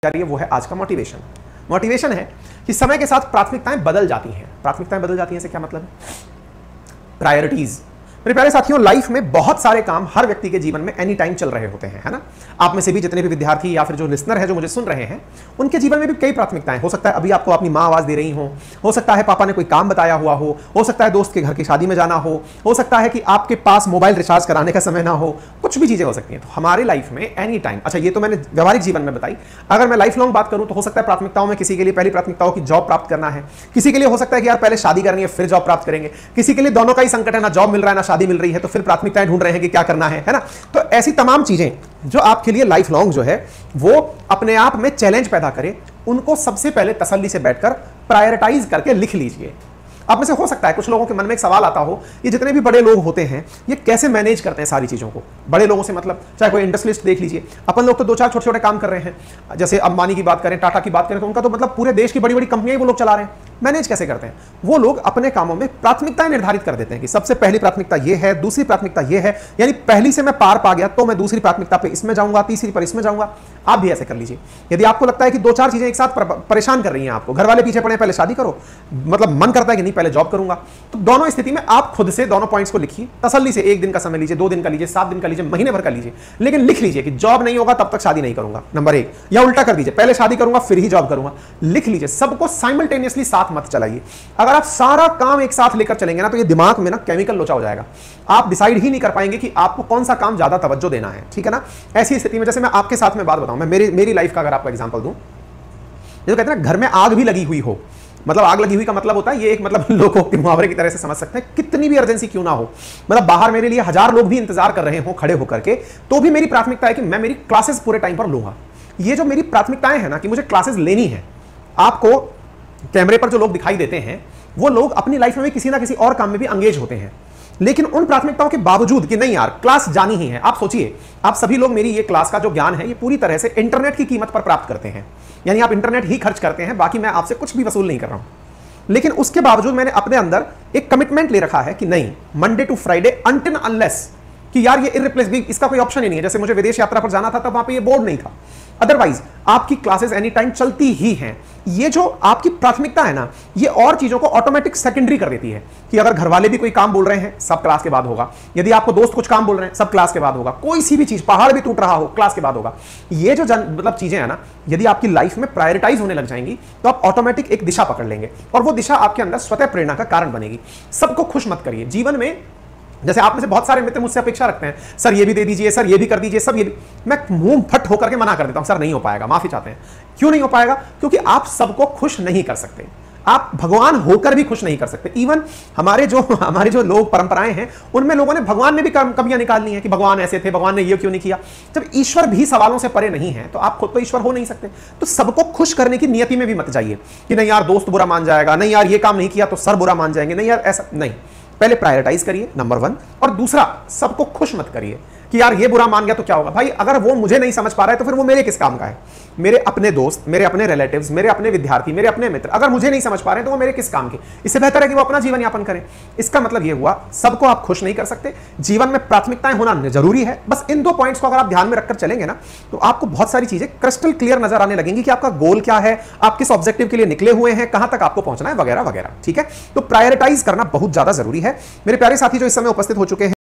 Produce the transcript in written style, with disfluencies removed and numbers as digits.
रही है वो है आज का मोटिवेशन। मोटिवेशन है कि समय के साथ प्राथमिकताएं बदल जाती हैं। प्राथमिकताएं बदल जाती हैं से क्या मतलब है? प्रायोरिटीज। मेरे प्यारे साथियों, लाइफ में बहुत सारे काम हर व्यक्ति के जीवन में एनी टाइम चल रहे होते हैं, है ना। आप में से भी जितने भी विद्यार्थी या फिर जो लिसनर है जो मुझे सुन रहे हैं, उनके जीवन में भी कई प्राथमिकताएं। हो सकता है अभी आपको अपनी माँ आवाज दे रही हो सकता है पापा ने कोई काम बताया हुआ हो सकता है दोस्त के घर की शादी में जाना हो सकता है कि आपके पास मोबाइल रिचार्ज कराने का समय ना हो, कुछ भी चीजें हो सकती हैं। तो हमारे लाइफ में एनी टाइम, अच्छा ये तो मैंने व्यवहारिक जीवन में बताई, अगर मैं लाइफ लॉन्ग बात करूं तो हो सकता है प्राथमिकताओं में किसी के लिए पहली प्राथमिकताओं की जॉब प्राप्त करना है, किसी के लिए हो सकता है कि यार पहले शादी करनी है फिर जॉब प्राप्त करेंगे, किसी के लिए दोनों का ही संकट है, ना जॉब मिल रहा है ना शादी मिल रही है, तो फिर प्राथमिकताएं ढूंढ रहे हैं कि क्या करना है ना। तो ऐसी तमाम चीजें जो आपके लिए लाइफ लॉन्ग जो है वो अपने आप में चैलेंज पैदा करे, उनको सबसे पहले तसल्ली से बैठकर प्रायोरिटाइज करके लिख लीजिए। आप में से हो सकता है कुछ लोगों के मन में एक सवाल आता हो, ये जितने भी बड़े लोग होते हैं ये कैसे मैनेज करते हैं सारी चीजों को। बड़े लोगों से मतलब चाहे कोई इंडस्ट्रियलिस्ट देख लीजिए, अपन लोग तो दो चार छोटे छोटे काम कर रहे हैं, जैसे अंबानी की बात करें, टाटा की बात करें, तो उनका तो मतलब पूरे देश की बड़ी बड़ी कंपनियां वो लोग चला रहे हैं। मैनेज कैसे करते हैं? वो लोग अपने कामों में प्राथमिकताएं निर्धारित कर देते हैं कि सबसे पहली प्राथमिकता ये है, दूसरी प्राथमिकता ये है, यानी पहली से मैं पार पा गया तो मैं दूसरी प्राथमिकता पे इसमें जाऊंगा, तीसरी पर इसमें जाऊंगा। आप भी ऐसे कर लीजिए। यदि आपको लगता है कि दो चार चीजें एक साथ परेशान कर रही हैं आपको, घर वाले पीछे पड़े पहले शादी करो, मतलब मन करता है कि नहीं पहले जॉब करूंगा, तो दोनों स्थिति में आप खुद से दोनों पॉइंट्स को लिखिए, तसल्ली से। एक दिन का समय लीजिए, 2 दिन का लीजिए, 7 दिन का लीजिए, महीने भर का लीजिए, लेकिन लिख लीजिए कि जॉब नहीं होगा तब तक शादी नहीं करूंगा, नंबर 1। या उल्टा कर दीजिए, पहले शादी करूंगा फिर ही जॉब करूंगा। लिख लीजिए, सबको साइमल्टेनियसली साथ मत चलाइए। अगर आप सारा काम एक साथ लेकर चलेंगे ना तो ये दिमाग में ना केमिकल लोचा हो जाएगा, आप डिसाइड ही नहीं कर पाएंगे कि आपको कौन सा काम ज्यादा तवज्जो देना है, ठीक है ना। ऐसी स्थिति में जैसे मैं आपके साथ में बात बताऊं, मैं मेरी लाइफ का अगर आपको एग्जांपल दूं, जो कहते हैं ना घर में आग भी लगी हुई हो, मतलब आग लगी हुई का मतलब होता है ये एक मतलब लोगों के मुहावरे की तरह से समझ सकते हैं, कितनी भी अर्जेंसी क्यों ना हो, मतलब बाहर मेरे लिए 1000 लोग भी इंतजार कर रहे हो खड़े होकर के, तो भी मेरी प्राथमिकता है कि मैं मेरी क्लासेस पूरे टाइम पर लूंगा। ये जो मेरी प्राथमिकताएं हैं ना कि मुझे क्लासेस लेनी है। आपको कैमरे पर जो लोग दिखाई देते हैं वो लोग अपनी लाइफ में भी किसी ना किसी और काम में भी एंगेज होते हैं, लेकिन उन प्राथमिकताओं के बावजूद कि नहीं यार क्लास जानी ही है। आप सोचिए, आप सभी लोग मेरी ये क्लास का जो ज्ञान है ये पूरी तरह से इंटरनेट की कीमत पर प्राप्त करते हैं, यानी आप इंटरनेट ही खर्च करते हैं, बाकी मैं आपसे कुछ भी वसूल नहीं कर रहा हूं। लेकिन उसके बावजूद मैंने अपने अंदर एक कमिटमेंट ले रखा है कि नहीं, Monday to Friday until unless कि यार ये इररिप्लेसेबल, इसका कोई ऑप्शन ही नहीं है। जैसे मुझे विदेश यात्रा पर जाना था तब वहां पे ये बोर्ड नहीं था, अदरवाइज आपकी क्लासेस एनी टाइम चलती ही हैं। ये जो आपकी प्राथमिकता है ना, ये और चीजों को ऑटोमेटिक सेकेंडरी कर देती है कि अगर घर वाले भी कोई काम बोल रहे हैं सब क्लास के बाद होगा, यदि आपको दोस्त कुछ काम बोल रहे हैं सब क्लास के बाद होगा, कोई सी भी चीज, पहाड़ भी टूट रहा हो क्लास के बाद होगा। ये जो मतलब चीजें है ना, यदि आपकी लाइफ में प्रायोरिटाइज होने लग जाएंगी तो आप ऑटोमेटिक एक दिशा पकड़ लेंगे और वो दिशा आपके अंदर स्वतः प्रेरणा का कारण बनेगी। सबको खुश मत करिए जीवन में। जैसे आप में से बहुत सारे मित्र मुझसे अपेक्षा रखते हैं, सर ये भी दे दीजिए, सर ये भी कर दीजिए, सब ये भी। मैं मुंह फट होकर के मना कर देता हूं, सर नहीं हो पाएगा, माफी चाहते हैं। क्यों नहीं हो पाएगा? क्योंकि आप सबको खुश नहीं कर सकते, आप भगवान होकर भी खुश नहीं कर सकते। इवन हमारे जो लोग परंपराएं हैं उनमें लोगों ने भगवान में भी कमियां निकालनी है कि भगवान ऐसे थे, भगवान ने ये क्यों नहीं किया। जब ईश्वर भी सवालों से परे नहीं है तो आप खुद तो ईश्वर हो नहीं सकते। तो सबको खुश करने की नियति में भी मत जाइए कि नहीं यार दोस्त बुरा मान जाएगा, नहीं यार ये काम नहीं किया तो सर बुरा मान जाएंगे, नहीं यार ऐसा नहीं। पहले प्रायोरिटाइज करिए, नंबर 1, और दूसरा सबको खुश मत करिए कि यार ये बुरा मान गया तो क्या होगा। भाई अगर वो मुझे नहीं समझ पा रहा है तो फिर वो मेरे किस काम का है। मेरे अपने दोस्त, मेरे अपने रिलेटिव्स, मेरे अपने विद्यार्थी, मेरे अपने मित्र अगर मुझे नहीं समझ पा रहे हैं तो वो मेरे किस काम के। इससे बेहतर है कि वो अपना जीवन यापन करें। इसका मतलब ये हुआ सबको आप खुश नहीं कर सकते। जीवन में प्राथमिकताएं होना जरूरी है। बस इन 2 पॉइंट्स को अगर आप ध्यान में रखकर चलेंगे ना तो आपको बहुत सारी चीजें क्रिस्टल क्लियर नजर आने लगेंगी कि आपका गोल क्या है, आप किस ऑब्जेक्टिव के लिए निकले हुए हैं, कहां तक आपको पहुंचना है, वगैरह वगैरह। ठीक है, तो प्रायोरिटाइज करना बहुत ज्यादा जरूरी है। मेरे प्यारे साथी जो इस समय उपस्थित हो चुके हैं